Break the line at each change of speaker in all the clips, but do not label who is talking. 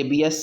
ABS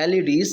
LEDs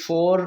4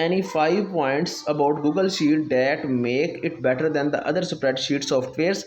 any 5 points about Google Sheet that make it better than the other spreadsheet softwares.